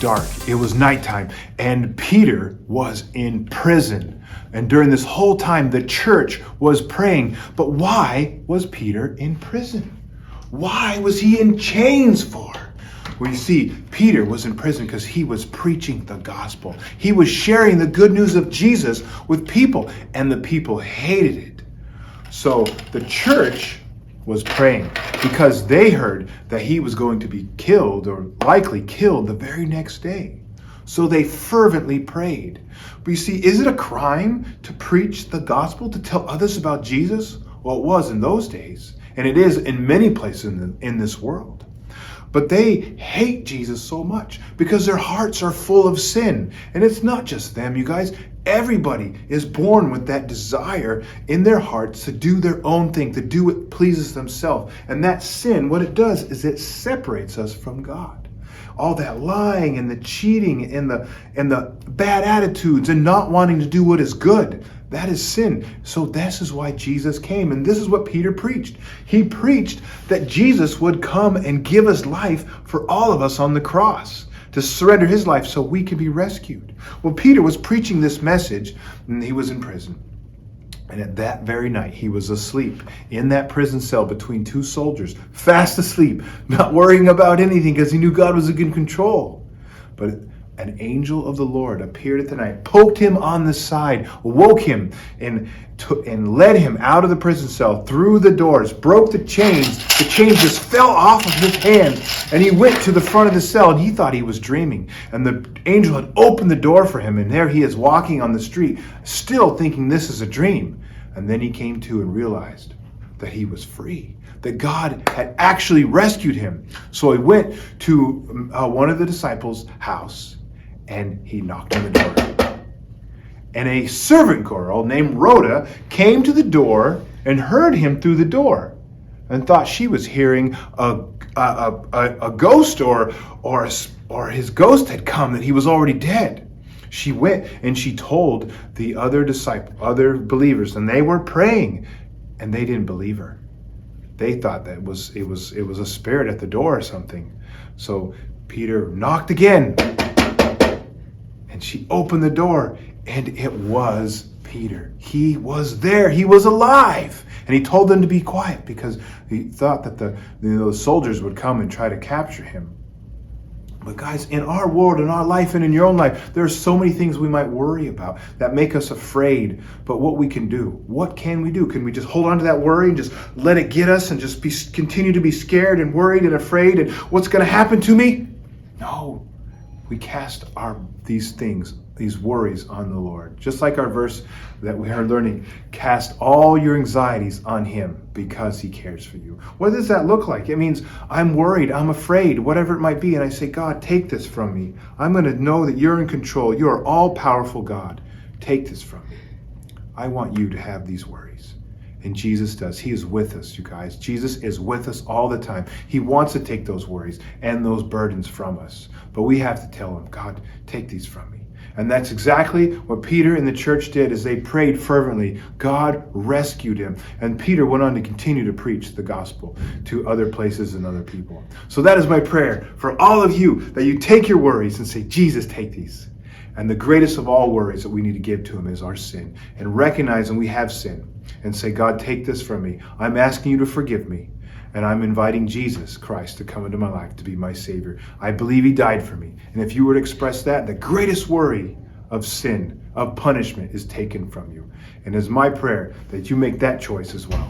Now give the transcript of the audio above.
dark. It was nighttime, and Peter was in prison. And during this whole time, the church was praying. But why was Peter in prison? Why was he in chains for? Well, you see, Peter was in prison because he was preaching the gospel. He was sharing the good news of Jesus with people, and the people hated it. So the church was praying because they heard that he was going to be killed, or likely killed, the very next day. So they fervently prayed. But you see, is it a crime to preach the gospel, to tell others about Jesus? Well, it was in those days, and it is in many places in this world. But they hate Jesus so much because their hearts are full of sin. And it's not just them, you guys. Everybody is born with that desire in their hearts to do their own thing, to do what pleases themselves. And that sin, what it does is it separates us from God. All that lying and the cheating and the bad attitudes and not wanting to do what is good, that is sin. So this is why Jesus came, and this is what Peter preached. He preached that Jesus would come and give us life for all of us on the cross, to surrender his life so we can be rescued. Well, Peter was preaching this message, and he was in prison. And at that very night, he was asleep in that prison cell between two soldiers, fast asleep, not worrying about anything because he knew God was in control. But an angel of the Lord appeared at the night, poked him on the side, woke him, and led him out of the prison cell, through the doors, broke the chains. The chains just fell off of his hand, and he went to the front of the cell, and he thought he was dreaming. And the angel had opened the door for him, and there he is walking on the street, still thinking this is a dream. And then he came to and realized that he was free, that God had actually rescued him. So he went to one of the disciples' house, and he knocked on the door. And a servant girl named Rhoda came to the door and heard him through the door, and thought she was hearing a ghost, or his ghost had come, that he was already dead. She went and she told the other believers, and they were praying, and they didn't believe her. They thought that it was a spirit at the door or something. So Peter knocked again, and she opened the door, and it was Peter. He was there. He was alive. And he told them to be quiet because he thought that the soldiers would come and try to capture him. But guys, in our world, in our life, and in your own life, there are so many things we might worry about that make us afraid. But what we can do, what can we do? Can we just hold on to that worry and just let it get us and just continue to be scared and worried and afraid and what's going to happen to me? No, we cast these worries on the Lord. Just like our verse that we are learning, cast all your anxieties on him because he cares for you. What does that look like? It means I'm worried, I'm afraid, whatever it might be, and I say, God, take this from me. I'm going to know that you're in control. You are all-powerful God. Take this from me. I want you to have these worries. And Jesus does. He is with us, you guys. Jesus is with us all the time. He wants to take those worries and those burdens from us. But we have to tell him, God, take these from me. And that's exactly what Peter and the church did as they prayed fervently. God rescued him. And Peter went on to continue to preach the gospel to other places and other people. So that is my prayer for all of you, that you take your worries and say, Jesus, take these. And the greatest of all worries that we need to give to him is our sin. And recognizing we have sin and say, God, take this from me. I'm asking you to forgive me. And I'm inviting Jesus Christ to come into my life to be my Savior. I believe he died for me. And if you were to express that, the greatest worry of sin, of punishment, is taken from you. And it's my prayer that you make that choice as well.